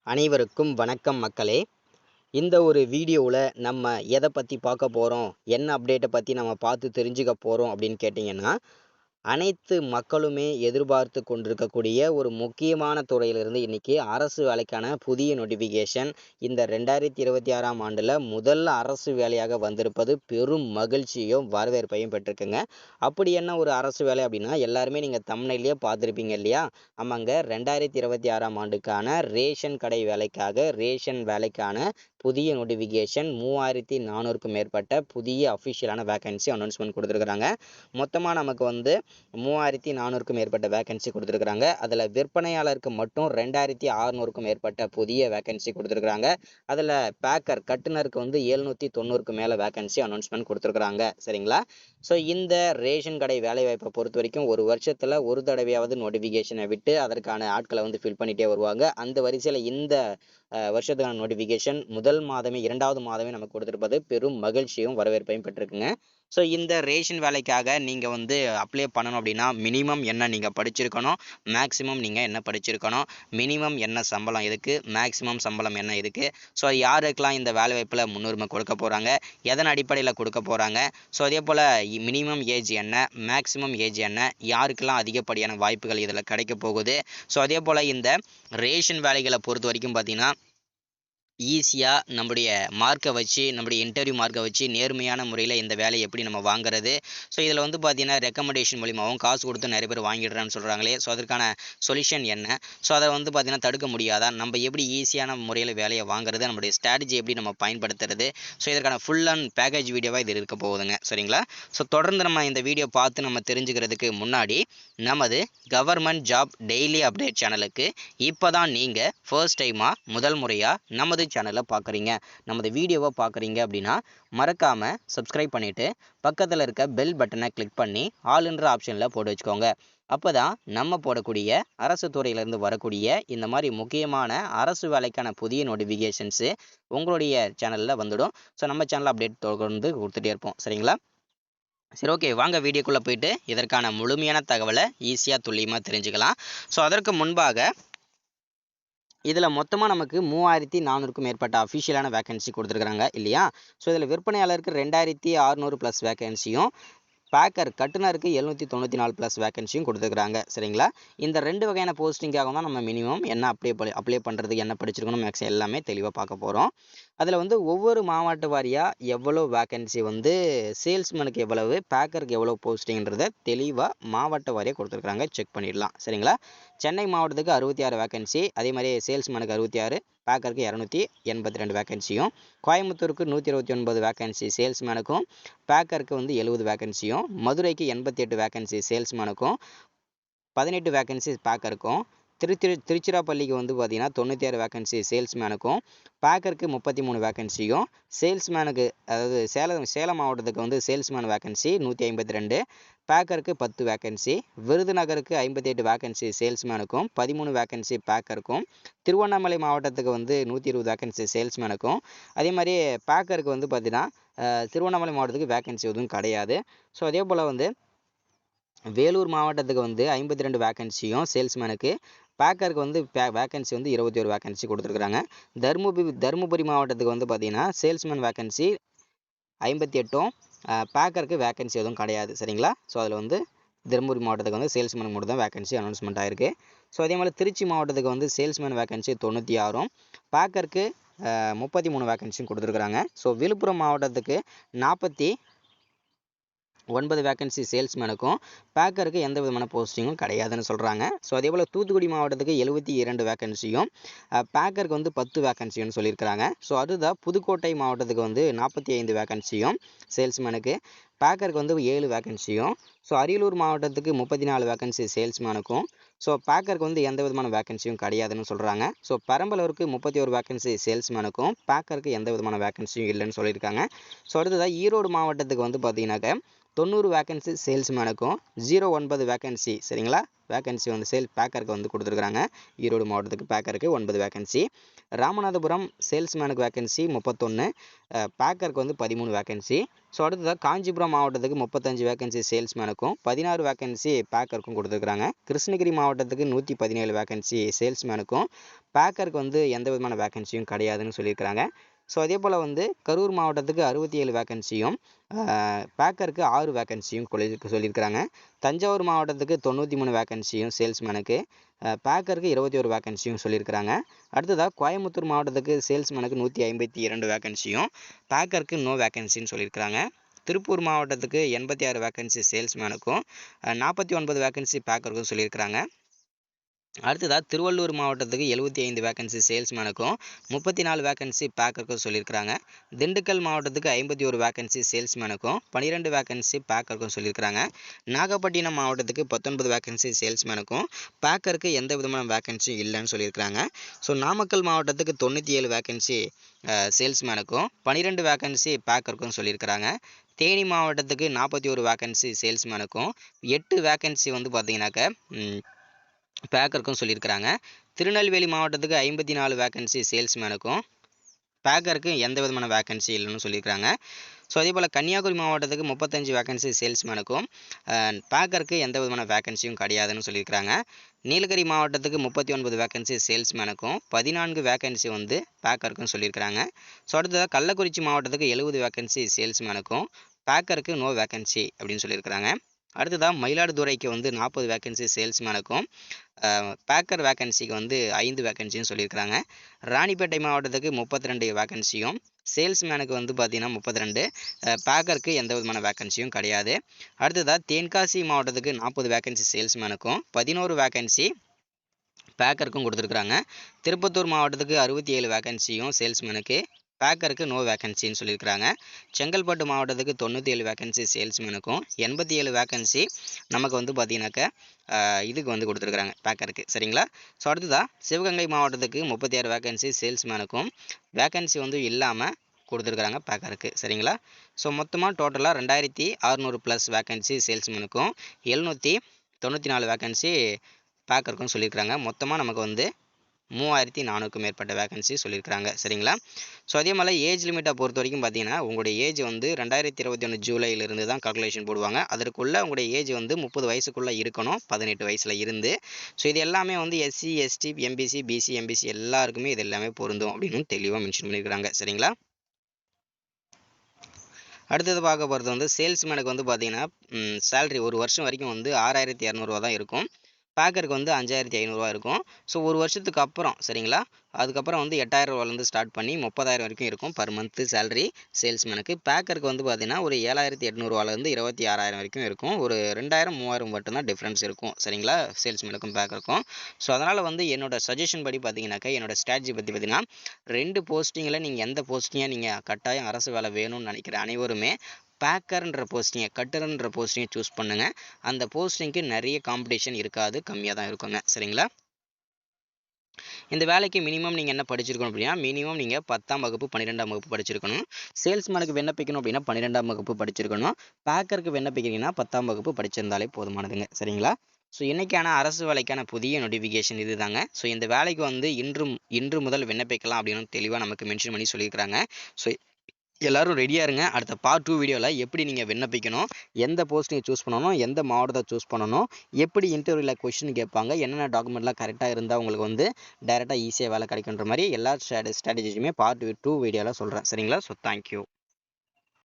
அனைவருக்கும் வணக்கம் மக்களே. இந்த ஒரு வீடியோவில் நம்ம எதை பற்றி பார்க்க போகிறோம், என்ன அப்டேட்டை பற்றி நம்ம பார்த்து தெரிஞ்சுக்க போகிறோம் அப்படின்னு கேட்டிங்கன்னா, அனைத்து மக்களுமே எதிர்பார்த்து கொண்டிருக்கக்கூடிய ஒரு முக்கியமான துறையிலிருந்து இன்னைக்கு அரசு வேலைக்கான புதிய நோட்டிஃபிகேஷன் இந்த 2026ஆம் ஆண்டில் முதல் அரசு வேலையாக வந்திருப்பது பெரும் மகிழ்ச்சியும் வரவேற்பையும் பெற்றிருக்குங்க. அப்படி என்ன ஒரு அரசு வேலை அப்படின்னா, எல்லாருமே நீங்கள் தம்ப்நெயிலே பார்த்துருப்பீங்க இல்லையா? ஆமாங்க, 2026ஆம் ஆண்டுக்கான ரேஷன் கடை வேலைக்கான புதிய நோட்டிஃபிகேஷன் 3400க்கும் மேற்பட்ட புதிய அஃபிஷியலான வேகன்சி அனௌன்ஸ்மெண்ட் கொடுத்துருக்குறாங்க. மொத்தமாக நமக்கு 3400க்கும் மேற்பட்ட வேகன்சி கொடுத்துருக்குறாங்க. அதில் விற்பனையாளருக்கு மட்டும் 2600க்கும் மேற்பட்ட புதிய வேகன்சி கொடுத்துருக்குறாங்க. அதில் பேக்கர் கட்டுனருக்கு 790க்கு மேலே வேகன்சி அனௌன்ஸ்மெண்ட் கொடுத்துருக்குறாங்க. சரிங்களா? ஸோ இந்த ரேஷன் கடை வேலைவாய்ப்பை பொறுத்த வரைக்கும் ஒரு வருஷத்தில் ஒரு தடவையாவது நோட்டிஃபிகேஷனை விட்டு அதற்கான ஆட்களை ஃபில் பண்ணிகிட்டே வருவாங்க. அந்த வரிசையில் இந்த வருஷத்துக்கான நோட்டிஃபிகேஷன் முதல் மாதமே 2வது மாதமே நமக்கு கொடுத்துருப்பது பெரும் மகிழ்ச்சியும் வரவேற்பையும் பெற்றிருக்குங்க. ஸோ இந்த ரேஷன் வேலைக்காக நீங்கள் அப்ளை பண்ணணும் அப்படின்னா மினிமம் என்ன நீங்கள் படிச்சிருக்கணும், மேக்ஸிமம் நீங்கள் என்ன படிச்சிருக்கணும், மினிமம் என்ன சம்பளம் இதுக்கு, மேக்ஸிமம் சம்பளம் என்ன இதுக்கு, ஸோ யாருக்கெல்லாம் இந்த வேலைவாய்ப்பில் முன்னுரிமை கொடுக்க போகிறாங்க, எதன் அடிப்படையில் கொடுக்க போகிறாங்க, ஸோ அதே போல் மினிமம் ஏஜ் என்ன, மேக்ஸிமம் ஏஜ் என்ன, யாருக்கெல்லாம் அதிகப்படியான வாய்ப்புகள் இதில் கிடைக்க போகுது, ஸோ அதே போல் இந்த ரேஷன் வேலைகளை பொறுத்த வரைக்கும் பார்த்தீங்கன்னா ஈஸியாக நம்முடைய மார்க்கை வச்சு, நம்முடைய இன்டர்வியூ மார்க்கை வச்சு நேர்மையான முறையில் இந்த வேலையை எப்படி நம்ம வாங்குறது, ஸோ இதில் பார்த்தீங்கன்னா ரெக்கமெண்டேஷன் மூலிமாவும் காசு கொடுத்து நிறைய பேர் வாங்கிடுறான்னு சொல்கிறாங்களே, ஸோ அதற்கான சொல்யூஷன் என்ன, ஸோ அதை பார்த்தீங்கன்னா தடுக்க முடியாதா, நம்ம எப்படி ஈஸியான முறையில் வேலையை வாங்குறது, நம்மளுடைய ஸ்ட்ராட்டஜி எப்படி நம்ம பயன்படுத்துறது, ஸோ இதற்கான ஃபுல் அண்ட் பேக்கேஜ் வீடியோவாக இது இருக்க போகுதுங்க. சரிங்களா? ஸோ தொடர்ந்து நம்ம இந்த வீடியோ பார்த்து நம்ம தெரிஞ்சுக்கிறதுக்கு முன்னாடி நமது கவர்மெண்ட் ஜாப் டெய்லி அப்டேட் சேனலுக்கு இப்போ தான் நீங்கள் ஃபர்ஸ்ட் டைமாக முதல் முறையாக நமது சேனலை பார்க்குறீங்க, நமது வீடியோவை பார்க்குறீங்க அப்படின்னா மறக்காமல் சப்ஸ்கிரைப் பண்ணிவிட்டு பக்கத்தில் இருக்க பெல் பட்டனை கிளிக் பண்ணி ஆல் என்ற ஆப்ஷனில் போட்டு வச்சுக்கோங்க. அப்போ தான் நம்ம போடக்கூடிய அரசு துறையிலேருந்து வரக்கூடிய இந்த மாதிரி முக்கியமான அரசு வேலைக்கான புதிய நோட்டிஃபிகேஷன்ஸு உங்களுடைய சேனலில் வந்துடும். ஸோ நம்ம சேனலில் அப்டேட் தொடர்ந்து கொடுத்துட்டே இருப்போம். சரிங்களா? சரி, ஓகே, வாங்க வீடியோக்குள்ளே போயிட்டு இதற்கான முழுமையான தகவலை ஈஸியாக துல்லியமாக தெரிஞ்சுக்கலாம். ஸோ அதற்கு முன்பாக இதில் மொத்தமாக நமக்கு 3400க்கும் மேற்பட்ட அஃபிஷியலான வேகன்சி கொடுத்துருக்குறாங்க இல்லையா? ஸோ இதில் விற்பனையாளருக்கு 2600 ப்ளஸ் வேகன்சியும், பேக்கர் கட்டுனருக்கு 794 ப்ளஸ் வேகன்சியும் கொடுத்துருக்குறாங்க. சரிங்களா? இந்த 2 வகையான போஸ்டிங்காக தான் நம்ம மினிமம் என்ன அப்ளை பண்ணுறதுக்கு என்ன படிச்சிருக்கணும், மேக்ஸ் எல்லாமே தெளிவாக பார்க்க போகிறோம். அதில் ஒவ்வொரு மாவட்ட வாரியாக எவ்வளோ வேகன்சி சேல்ஸ்மேனுக்கு எவ்வளவு, பேக்கருக்கு எவ்வளோ போஸ்டிங்கிறத தெளிவாக மாவட்ட வாரியாக கொடுத்துருக்குறாங்க. செக் பண்ணிடலாம். சரிங்களா? சென்னை மாவட்டத்துக்கு 66 வேகன்சி, அதே மாதிரி சேல்ஸ்மேனுக்கு 66, பேக்கருக்கு 282 வேகன்சியும், கோயம்புத்தூருக்கு 129 வேகன்சி சேல்ஸ்மேனுக்கும், பேக்கருக்கு 70 வேகன்சியும், மதுரைக்கு 88 வேகன்சி சேல்ஸ்மேனுக்கும், 18 வேகன்சி பேக்கருக்கும், திருச்சிராப்பள்ளிக்கு பார்த்தீங்கன்னா 96 வேகன்சி சேல்ஸ்மேனுக்கும், பேக்கருக்கு 33 வேகன்சியும், சேல்ஸ்மேனுக்கு அதாவது சேலம் மாவட்டத்துக்கு சேல்ஸ்மேன் வேகன்சி 152, பேக்கருக்கு 10 வேகன்சி, விருதுநகருக்கு 58 வேகன்சி சேல்ஸ்மேனுக்கும், 13 வேகன்சி பேக்கருக்கும், திருவண்ணாமலை மாவட்டத்துக்கு 120 வேகன்சி சேல்ஸ்மேனுக்கும், அதே மாதிரி பேக்கருக்கு பார்த்தீங்கன்னா திருவண்ணாமலை மாவட்டத்துக்கு வேகன்சி எதுவும் கிடையாது. ஸோ அதே போல் வேலூர் மாவட்டத்துக்கு 52 வேகன்சியும் சேல்ஸ்மேனுக்கு, பேக்கருக்கு வேகன்சி 21 வேகன்சி கொடுத்துருக்குறாங்க. தருமபுரி மாவட்டத்துக்கு பார்த்தீங்கன்னா சேல்ஸ்மேன் வேகன்சி 58ம், பேக்கருக்கு வேகன்சி எதுவும் கிடையாது. சரிங்களா? ஸோ அதில் தருமபுரி மாவட்டத்துக்கு சேல்ஸ்மேனுக்கு மட்டும் தான் வேகன்சி அனௌன்ஸ்மெண்ட் ஆயிருக்கு. ஸோ அதே மாதிரி திருச்சி மாவட்டத்துக்கு சேல்ஸ்மேன் வேகன்சி 96ம், பேக்கருக்கு 33 வேகன்சியும் கொடுத்துருக்குறாங்க. ஸோ விழுப்புரம் மாவட்டத்துக்கு 49 வேகன்சி சேல்ஸ்மேனுக்கும், பேக்கருக்கு எந்த விதமான போஸ்டிங்கும் கிடையாதுன்னு சொல்கிறாங்க. ஸோ அதே போல் தூத்துக்குடி மாவட்டத்துக்கு 72 வேகன்சியும், பேக்கருக்கு 10 வேகன்சியும் சொல்லியிருக்கிறாங்க. ஸோ அதுதான் புதுக்கோட்டை மாவட்டத்துக்கு 45 வேகன்சியும் சேல்ஸ்மேனுக்கு, பேக்கருக்கு 7 வேகன்சியும், ஸோ அரியலூர் மாவட்டத்துக்கு 34 வேகன்சி சேல்ஸ்மேனுக்கும், ஸோ பேக்கருக்கு எந்த விதமான வேகன்சியும் கிடையாதுன்னு சொல்கிறாங்க. ஸோ பெரம்பலூருக்கு 31 வேகன்சி சேல்ஸ்மேனுக்கும், பேக்கருக்கு எந்த விதமான வேகன்சியும் இல்லைன்னு சொல்லியிருக்காங்க. ஸோ அடுத்ததாக ஈரோடு மாவட்டத்துக்கு பார்த்தீங்கன்னாக்க 90 வேகன்சி சேல்ஸ்மேனுக்கும், 09 வேகன்சி. சரிங்களா? வேகன்சி பேக்கருக்கு கொடுத்துருக்குறாங்க. ஈரோடு மாவட்டத்துக்கு பேக்கருக்கு 9 வேகன்சி, ராமநாதபுரம் சேல்ஸ்மேனுக்கு வேகன்சி 31, பேக்கருக்கு வந்து 13 வேகன்சி. ஸோ அடுத்ததாக காஞ்சிபுரம் மாவட்டத்துக்கு 35 வேகன்சி சேல்ஸ்மேனுக்கும் 16 வேகன்சி பேக்கருக்கும் கொடுத்துருக்குறாங்க. கிருஷ்ணகிரி மாவட்டத்துக்கு 117 வேகன்சி சேல்ஸ்மேனுக்கும் பேக்கருக்கு வந்து எந்த விதமான வேகன்சியும் கிடையாதுன்னு சொல்லியிருக்கிறாங்க. ஸோ அதே போல் வந்து கரூர் மாவட்டத்துக்கு 67 வேகன்சியும் பேக்கருக்கு 6 வேகன்சியும் சொல்லியிருக்கிறாங்க. தஞ்சாவூர் மாவட்டத்துக்கு 93 வேகன்சியும் சேல்ஸ்மேனுக்கு, பேக்கருக்கு 21 வேகன்சியும் சொல்லியிருக்கிறாங்க. அடுத்ததாக கோயம்புத்தூர் மாவட்டத்துக்கு சேல்ஸ்மேனுக்கு 152 வேகன்சியும் பேக்கருக்கு நோ வேகன்சின்னு சொல்லியிருக்கிறாங்க. திருப்பூர் மாவட்டத்துக்கு 86 வேகன்சி சேல்ஸ்மேனுக்கும் 49 வேகன்சி பேக்கருக்கும் சொல்லியிருக்கிறாங்க. அடுத்ததாக திருவள்ளூர் மாவட்டத்துக்கு 75 வேகன்சி சேல்ஸ்மேனுக்கும் 34 வேகன்சி பேக்கருக்கும் சொல்லியிருக்கிறாங்க. திண்டுக்கல் மாவட்டத்துக்கு 51 வேகன்சி சேல்ஸ்மேனுக்கும் 12 வேகன்சி பேக்கருக்கும் சொல்லியிருக்கிறாங்க. நாகப்பட்டினம் மாவட்டத்துக்கு 19 வேகன்சி சேல்ஸ்மேனுக்கும் பேக்கருக்கு எந்த விதமான வேகன்சியும் இல்லைன்னு சொல்லியிருக்கிறாங்க. ஸோ நாமக்கல் மாவட்டத்துக்கு 97 வேகன்சி சேல்ஸ்மேனுக்கும் 12 வேகன்சி பேக்கருக்கும் சொல்லியிருக்கிறாங்க. தேனி மாவட்டத்துக்கு 41 வேகன்சி சேல்ஸ்மேனுக்கும் 8 வேகன்சி வந்து பார்த்தீங்கன்னாக்க பேக்கருக்கும் சொல்லியிருக்கிறாங்க. திருநெல்வேலி மாவட்டத்துக்கு 54 வேகன்சி சேல்ஸ்மேனுக்கும் பேக்கருக்கு எந்த விதமான வேகன்சி இல்லைன்னு சொல்லியிருக்கிறாங்க. ஸோ அதே போல் கன்னியாகுமரி மாவட்டத்துக்கு 35 வேகன்சி சேல்ஸ்மேனுக்கும் பேக்கருக்கு எந்த விதமான வேகன்சியும் கிடையாதுன்னு சொல்லியிருக்கிறாங்க. நீலகிரி மாவட்டத்துக்கு 39 வேகன்சி சேல்ஸ்மேனுக்கும் 14 வேகன்சி வந்து பேக்கருக்கும் சொல்லியிருக்கிறாங்க. ஸோ அடுத்ததாக கள்ளக்குறிச்சி மாவட்டத்துக்கு 70 வேகன்சி சேல்ஸ்மேனுக்கும் பேக்கருக்கு நோ வேகன்சி அப்படின்னு சொல்லியிருக்கிறாங்க. அடுத்ததாக மயிலாடுதுறைக்கு வந்து 40 வேகன்சி சேல்ஸ்மேனுக்கும் பேக்கர் வேகன்சிக்கு வந்து 5 வேகன்சியும் சொல்லியிருக்கிறாங்க. ராணிப்பேட்டை மாவட்டத்துக்கு 32 வேகன்சியும் சேல்ஸ்மேனுக்கு வந்து பார்த்தீங்கன்னா 32, பேக்கருக்கு எந்த விதமான வேகன்சியும் கிடையாது. அடுத்ததாக தென்காசி மாவட்டத்துக்கு 40 வேகன்சி சேல்ஸ்மேனுக்கும் 11 வேகன்சி பேக்கருக்கும் கொடுத்துருக்குறாங்க. திருப்பத்தூர் மாவட்டத்துக்கு 67 வேகன்சியும் சேல்ஸ்மேனுக்கு, பேக்கருக்கு நோ வேகன்சின்னு சொல்லியிருக்கிறாங்க. செங்கல்பட்டு மாவட்டத்துக்கு 97 வேகன்சி சேல்ஸ்மேனுக்கும் 87 வேகன்சி நமக்கு வந்து பார்த்தீங்கன்னாக்க இதுக்கு வந்து கொடுத்துருக்குறாங்க பேக்கருக்கு. சரிங்களா? ஸோ அடுத்ததாக சிவகங்கை மாவட்டத்துக்கு 36 வேகன்சி சேல்ஸ்மேனுக்கும் வேகன்சி வந்து இல்லாமல் கொடுத்துருக்குறாங்க பேக்கருக்கு. சரிங்களா? ஸோ மொத்தமாக டோட்டலாக 2600 ப்ளஸ் வேகன்சி சேல்ஸ்மேனுக்கும் 794 வேகன்சி பேக்கருக்கும் சொல்லியிருக்கிறாங்க. மொத்தமாக நமக்கு வந்து 3400க்கும் மேற்பட்ட வேகன்சி சொல்லியிருக்கிறாங்க. சரிங்களா? ஸோ அதே மாதிரி ஏஜ் லிமிட்டை பொறுத்த வரைக்கும் பார்த்தீங்கன்னா உங்களுடைய ஏஜ் வந்து 2021 ஜூலையிலிருந்து தான் கால்குலேஷன் போடுவாங்க. அதற்குள்ளே உங்களுடைய ஏஜ் வந்து 30 வயசுக்குள்ளே இருக்கணும், 18 வயசில் இருந்து. ஸோ இது எல்லாமே வந்து SC, ST, MBC, BC, MBC எல்லாருக்குமே இது எல்லாமே பொருந்தும் அப்படின்னு தெளிவாக மென்ஷன் பண்ணியிருக்கிறாங்க. சரிங்களா? அடுத்தது பார்க்க போகிறது வந்து சேல்ஸ்மேனுக்கு வந்து பார்த்தீங்கன்னா சேலரி ஒரு வருஷம் வரைக்கும் வந்து 6200 தான் இருக்கும். பேக்கருக்கு வந்து 5500 இருக்கும். ஸோ ஒரு வருஷத்துக்கு அப்புறம் சரிங்களா, அதுக்கப்புறம் வந்து 8000 ஸ்டார்ட் பண்ணி 30,000 வரைக்கும் இருக்கும் பர் மந்த்து சேலரி சேல்ஸ்மேனுக்கு. பேக்கருக்கு வந்து பார்த்தீங்கன்னா ஒரு 7800 26,000 வரைக்கும் இருக்கும். ஒரு 2000 3000 மட்டும்தான் டிஃப்ரென்ஸ் இருக்கும். சரிங்களா, சேல்ஸ்மேனுக்கும் பேக்கருக்கும். ஸோ அதனால் வந்து என்னோட சஜஷன் படி பார்த்தீங்கன்னாக்கா, என்னோட ஸ்ட்ராட்டஜி பற்றி பார்த்தீங்கன்னா 2 போஸ்டிங்கில் நீங்கள் எந்த போஸ்டிங்காக நீங்கள் கட்டாயம் அரசு வேலை வேணும்னு நினைக்கிற அனைவருமே பேக்கர்ன்ற போஸ்டிங்கை, கட்டர்ன்ற போஸ்டிங்கை சூஸ் பண்ணுங்கள். அந்த போஸ்டிங்க்கு நிறைய காம்படிஷன் இருக்காது, கம்மியாக தான் இருக்குங்க. சரிங்களா? இந்த வேலைக்கு மினிமம் நீங்கள் என்ன படிச்சிருக்கணும் அப்படின்னா, மினிமம் நீங்கள் 10ஆம் வகுப்பு 12ஆம் வகுப்பு படிச்சிருக்கணும். சேல்ஸ்மேனுக்கு விண்ணப்பிக்கணும் அப்படின்னா 12ஆம் வகுப்பு படிச்சிருக்கணும். பேக்கருக்கு விண்ணப்பிக்கிறீங்கன்னா 10ஆம் வகுப்பு படிச்சிருந்தாலே போதுமானதுங்க. சரிங்களா? ஸோ இன்றைக்கான அரசு வேலைக்கான புதிய நோட்டிஃபிகேஷன் இது தாங்க. ஸோ இந்த வேலைக்கு வந்து இன்று முதல் விண்ணப்பிக்கலாம் அப்படின்னு தெளிவாக நமக்கு மென்ஷன் பண்ணி சொல்லியிருக்கிறாங்க. ஸோ எல்லாரும் ரெடியாக இருங்க. அடுத்த பார்ட் 2 வீடியோவில் எப்படி நீங்கள் விண்ணப்பிக்கணும், எந்த போஸ்டிங்கை சூஸ் பண்ணணும், எந்த மாவட்டத்தை சூஸ் பண்ணணும், எப்படி இன்டர்வியூவில் கொஸ்டின் கேட்பாங்க, என்னென்ன டாக்குமெண்ட்லாம் கரெக்டாக இருந்தால் உங்களுக்கு வந்து டைரெக்டாக ஈஸியாக வேலை கிடைக்குன்ற மாதிரி எல்லா ஸ்ட்ராட்டஜியுமே பார்ட் 2 வீடியோவில் சொல்கிறேன். சரிங்களா? So thank you.